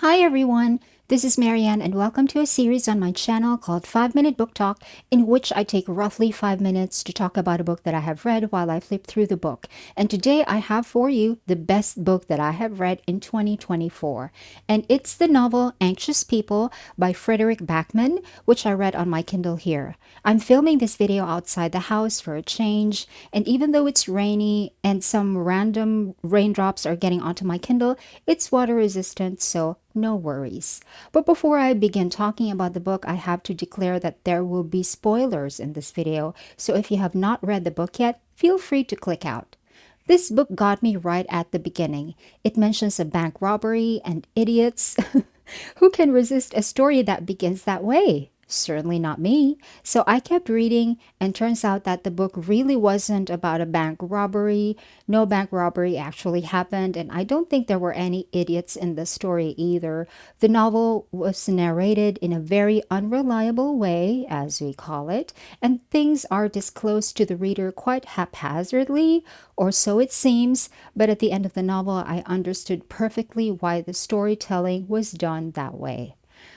Hi everyone, this is Marianne and welcome to a series on my channel called 5 Minute Book Talk, in which I take roughly 5 minutes to talk about a book that I have read while I flip through the book. And today I have for you the best book that I have read in 2024. And it's the novel Anxious People by Fredrik Backman, which I read on my Kindle here. I'm filming this video outside the house for a change, and even though it's rainy and some random raindrops are getting onto my Kindle, it's water resistant, so no worries. But before I begin talking about the book, I have to declare that there will be spoilers in this video, so if you have not read the book yet, feel free to click out. This book got me right at the beginning. It mentions a bank robbery and idiots. Who can resist a story that begins that way? Certainly not me. So I kept reading, and turns out that the book really wasn't about a bank robbery. No bank robbery actually happened, and I don't think there were any idiots in the story either. The novel was narrated in a very unreliable way, as we call it, and things are disclosed to the reader quite haphazardly, or so it seems, but at the end of the novel, I understood perfectly why the storytelling was done that way.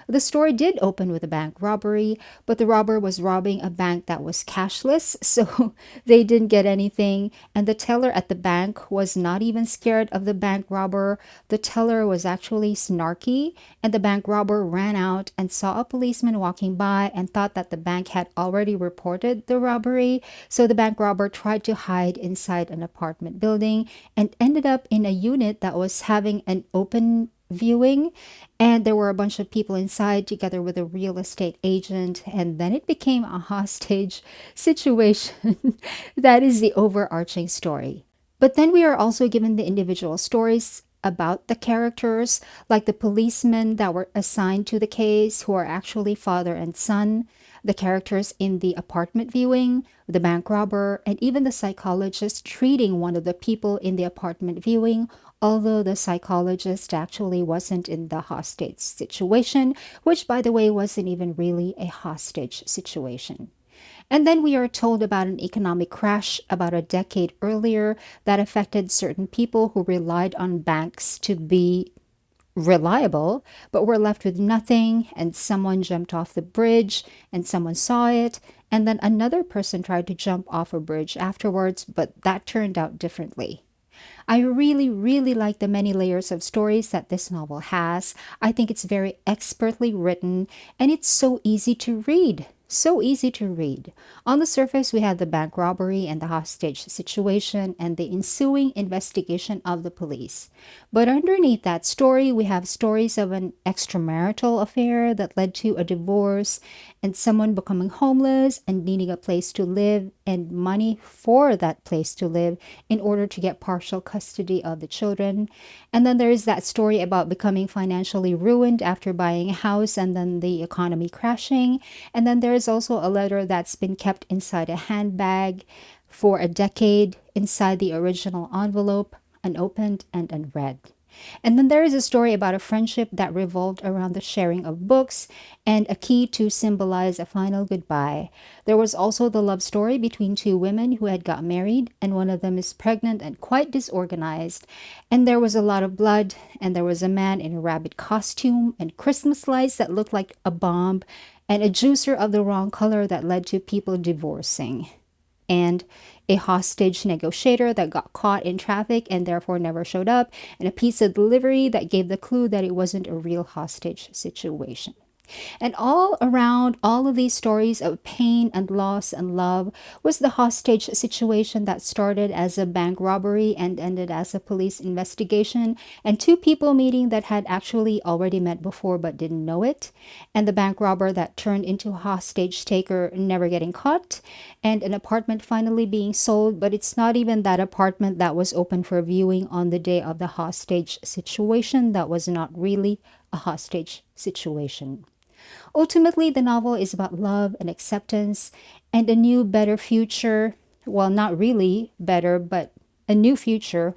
The story did open with a bank robbery, but the robber was robbing a bank that was cashless, so they didn't get anything. And the teller at the bank was not even scared of the bank robber. The teller was actually snarky, and the bank robber ran out and saw a policeman walking by and thought that the bank had already reported the robbery. So the bank robber tried to hide inside an apartment building and ended up in a unit that was having an open viewing, and there were a bunch of people inside together with a real estate agent, and then it became a hostage situation. That is the overarching story. But then we are also given the individual stories about the characters, like the policemen that were assigned to the case, who are actually father and son, the characters in the apartment viewing, the bank robber, and even the psychologist treating one of the people in the apartment viewing, although the psychologist actually wasn't in the hostage situation, which, by the way, wasn't even really a hostage situation. And then we are told about an economic crash about a decade earlier that affected certain people who relied on banks to be reliable, but were left with nothing, and someone jumped off the bridge and someone saw it, and then another person tried to jump off a bridge afterwards, but that turned out differently. I really, really like the many layers of stories that this novel has. I think it's very expertly written, and it's so easy to read. So easy to read. On the surface, we have the bank robbery and the hostage situation and the ensuing investigation of the police. But underneath that story, we have stories of an extramarital affair that led to a divorce, and someone becoming homeless and needing a place to live and money for that place to live in order to get partial custody of the children. And then there is that story about becoming financially ruined after buying a house and then the economy crashing. And then there is also a letter that's been kept inside a handbag for a decade inside the original envelope, unopened and unread. And then there is a story about a friendship that revolved around the sharing of books and a key to symbolize a final goodbye. There was also the love story between two women who had got married, and one of them is pregnant and quite disorganized. And there was a lot of blood, and there was a man in a rabbit costume, and Christmas lights that looked like a bomb, and a juicer of the wrong color that led to people divorcing, and a hostage negotiator that got caught in traffic and therefore never showed up, and a pizza delivery that gave the clue that it wasn't a real hostage situation. And all around all of these stories of pain and loss and love was the hostage situation that started as a bank robbery and ended as a police investigation, and two people meeting that had actually already met before but didn't know it, and the bank robber that turned into a hostage taker never getting caught, and an apartment finally being sold, but it's not even that apartment that was open for viewing on the day of the hostage situation that was not really a hostage situation. Ultimately, the novel is about love and acceptance and a new, better future. Well, not really better, but a new future.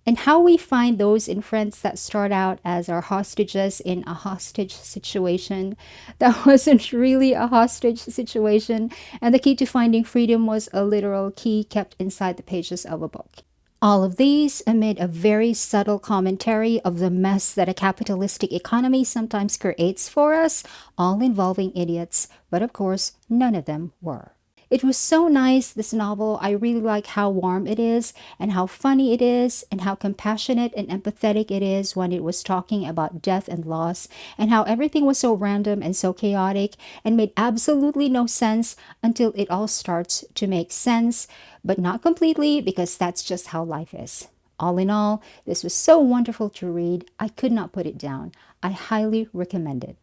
And how we find those in friends that start out as our hostages in a hostage situation that wasn't really a hostage situation. And the key to finding freedom was a literal key kept inside the pages of a book. All of these amid a very subtle commentary of the mess that a capitalistic economy sometimes creates for us, all involving idiots, but of course, none of them were. It was so nice, this novel. I really like how warm it is, and how funny it is, and how compassionate and empathetic it is when it was talking about death and loss, and how everything was so random and so chaotic and made absolutely no sense until it all starts to make sense, but not completely, because that's just how life is. All in all, this was so wonderful to read. I could not put it down. I highly recommend it.